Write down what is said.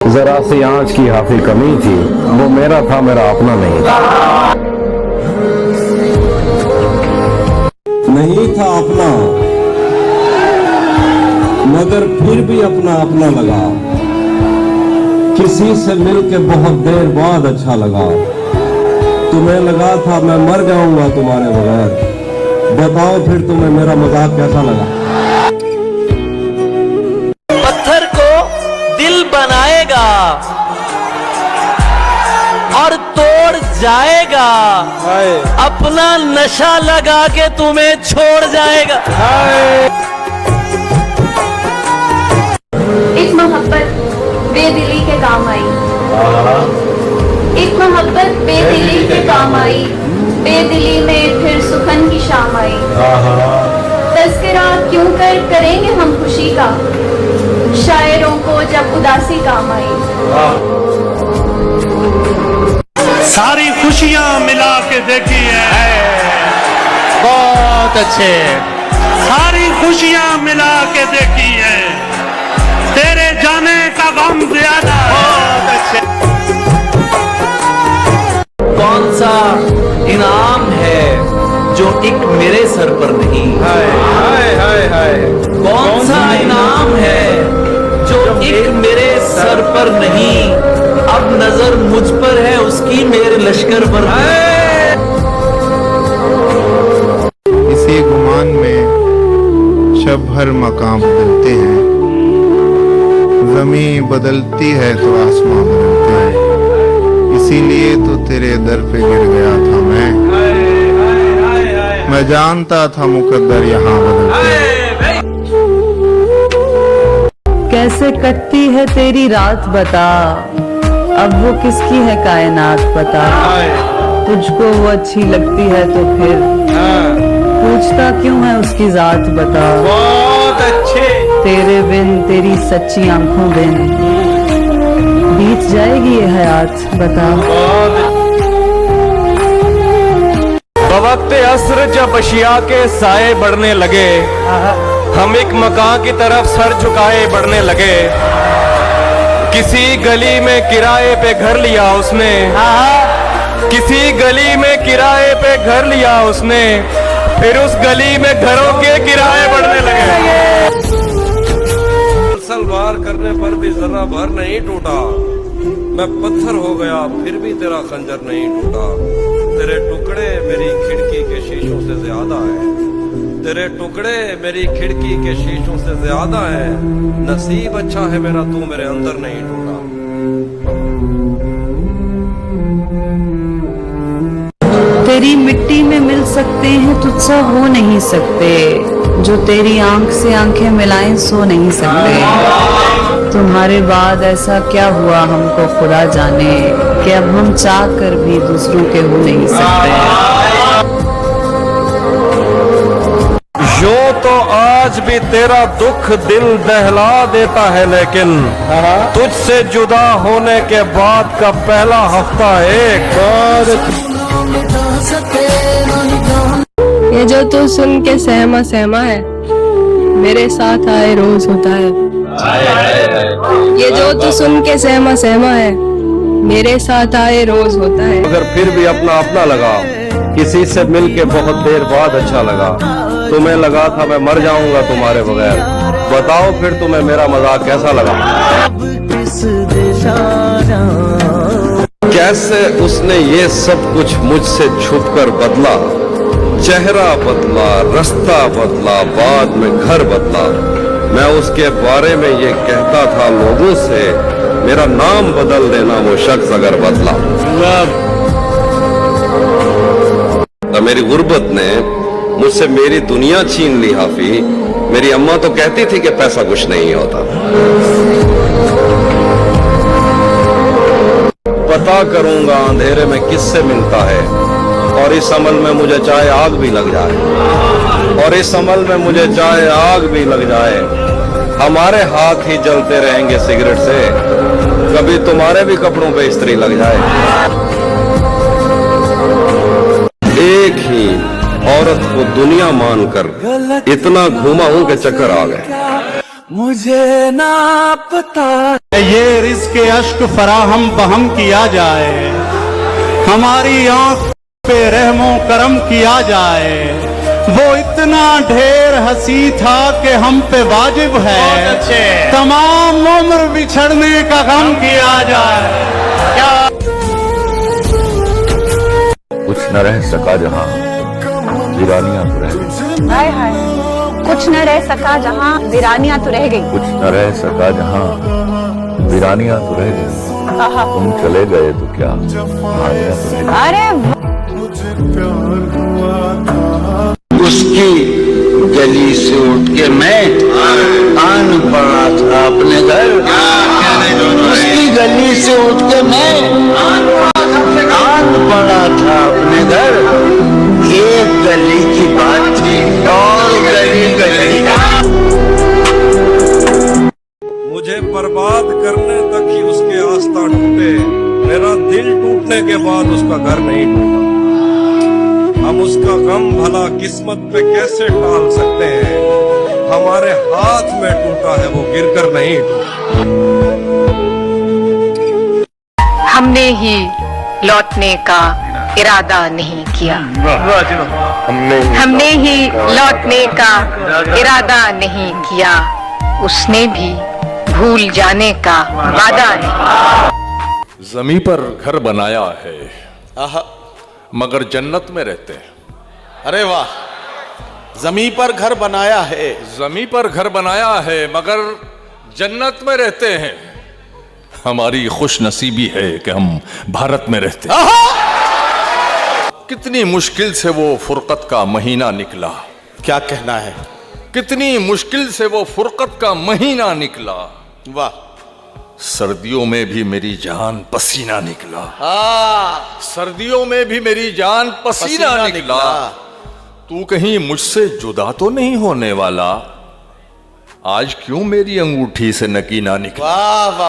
जरा सी आंच की हाफी कमी थी, वो मेरा था, मेरा अपना नहीं था। नहीं था अपना, मगर फिर भी अपना अपना लगा। किसी से मिलके बहुत देर बाद अच्छा लगा। तुम्हें लगा था मैं मर जाऊंगा तुम्हारे बगैर। बताओ फिर तुम्हें मेरा मजाक कैसा लगा। पत्थर को दिल बनाएगा और तोड़ जाएगा, अपना नशा लगा के तुम्हें छोड़ जाएगा। एक मोहब्बत बेदिली के काम आई, एक मोहब्बत बेदिली के काम आई, बेदिली में फिर सुखन की शाम आई। तज़किरा क्यों करेंगे हम खुशी का, शायरों को जब उदासी काम आई। सारी खुशियां मिला के देखी है, बहुत अच्छे। सारी खुशियां मिला के देखी है, तेरे जाने का गम ज्यादा है। बहुत अच्छे। कौन सा इनाम है जो एक मेरे सर पर नहीं? कौन सा इनाम है जो एक मेरे सर पर नहीं? अब नजर मुझ पर है उसकी, मेरे लश्कर पर इसी गुमान में शब भर मकाम बदलते हैं, ज़मीं बदलती है तो आसमां बदलते हैं। इसीलिए तो तेरे दर पे गिर गया था मैं जानता था मुकद्दर यहाँ बदलते हैं। कैसे कटती है तेरी रात बता, अब वो किसकी है कायनात पता। तुझको वो अच्छी लगती है तो फिर पूछता क्यों है उसकी जात बता। बहुत अच्छे। तेरे बिन तेरी सच्ची आंखों बिन बीत जाएगी ये हयात बता। वक्त असर जब अशिया के साए बढ़ने लगे, हम एक मकान की तरफ सर झुकाए बढ़ने लगे। किसी गली में किराए पे घर लिया उसने, किसी गली में किराए पे घर लिया उसने, फिर उस गली में घरों के किराए बढ़ने लगे। वार करने पर भी जरा भर नहीं टूटा, मैं पत्थर हो गया फिर भी तेरा खंजर नहीं टूटा। तेरे टुकड़े मेरी खिड़की के शीशों से ज्यादा है, तेरे टुकड़े मेरी खिड़की के शीशों से ज्यादा है। नसीब अच्छा है मेरा, तू मेरे अंदर नहीं टूटा। तेरी मिट्टी में मिल सकते हैं तुझसे हो नहीं सकते, जो तेरी आंख से आंखें मिलाएं सो नहीं सकते। तुम्हारे बाद ऐसा क्या हुआ हमको खुदा जाने, कि अब हम चाह कर भी दूसरों के हो नहीं सकते। जो तो आज भी तेरा दुख दिल दहला देता है, लेकिन तुझसे जुदा होने के बाद का पहला हफ्ता एक ये जो तू सुन के सहमा सहमा है, मेरे साथ आए रोज होता है। ये जो तू सुन के सहमा सहमा है, मेरे साथ आए रोज होता है। मगर फिर भी अपना अपना लगा। किसी से मिलके बहुत देर बाद अच्छा लगा। तुम्हें लगा था मैं मर जाऊंगा तुम्हारे बगैर। बताओ फिर तुम्हें मेरा मजाक कैसा लगा। कैसे उसने ये सब कुछ मुझसे छुपकर बदला, चेहरा बदला, रास्ता बदला, बाद में घर बदला। मैं उसके बारे में ये कहता था लोगों से, मेरा नाम बदल देना वो शख्स अगर बदला। तो मेरी गुर्बत ने मुझसे मेरी दुनिया छीन ली हाफी। मेरी अम्मा तो कहती थी कि पैसा कुछ नहीं होता। पता करूंगा अंधेरे में किससे मिलता है, और इस अमल में मुझे चाहे आग भी लग जाए, और इस अमल में मुझे चाहे आग भी लग जाए। हमारे हाथ ही जलते रहेंगे सिगरेट से, कभी तुम्हारे भी कपड़ों पे इस्त्री लग जाए। एक ही औरत को दुनिया मानकर इतना घूमा हूं कि चक्कर आ गए। मुझे ना पता ये रिज़्क़ अश्क फराहम बहम किया जाए, हमारी आंख पे रहमो करम किया जाए। वो इतना ढेर हंसी था कि हम पे वाजिब है तमाम उम्र बिछड़ने का गम किया जाए। कुछ न रह सका जहां वीरानियां तो रह गई, हाय हाय, कुछ न रह सका जहाँ वीरानियां तो रह गई। कुछ न रह सका जहां वीरानियां तो रह गई। तुम चले गए तो क्या कहानियां तो रह गई। अरे उसकी गली से उठ के मैं आन पड़ा था अपने घर। उसकी गली से उठ के मैं आन पड़ा था अपने घर। एक गली की बात थी और गली गली। मुझे बर्बाद करने तक ही उसके आस्था टूटे, मेरा दिल टूटने के बाद उसका घर नहीं टूटा। हम उसका गम भला किस्मत पे कैसे टाल सकते हैं, हमारे हाथ में टूटा है वो गिरकर नहीं टूटा। हमने ही लौटने का इरादा नहीं किया, हमने ही लौटने का इरादा नहीं किया, उसने भी भूल जाने का वादा नहीं। जमी पर घर बनाया है मगर जन्नत में रहते हैं। अरे वाह, जमी पर घर बनाया है, जमी पर घर बनाया है मगर जन्नत में रहते हैं। हमारी खुश नसीबी है कि हम भारत में रहते हैं। कितनी मुश्किल से वो फुरकत का महीना निकला। क्या कहना है। कितनी मुश्किल से वो फुरकत का महीना निकला। वाह, सर्दियों में भी मेरी जान पसीना निकला। सर्दियों में भी मेरी जान पसीना निकला। तू कहीं मुझसे जुदा तो नहीं होने वाला। आज क्यों मेरी अंगूठी से नकीना निकला।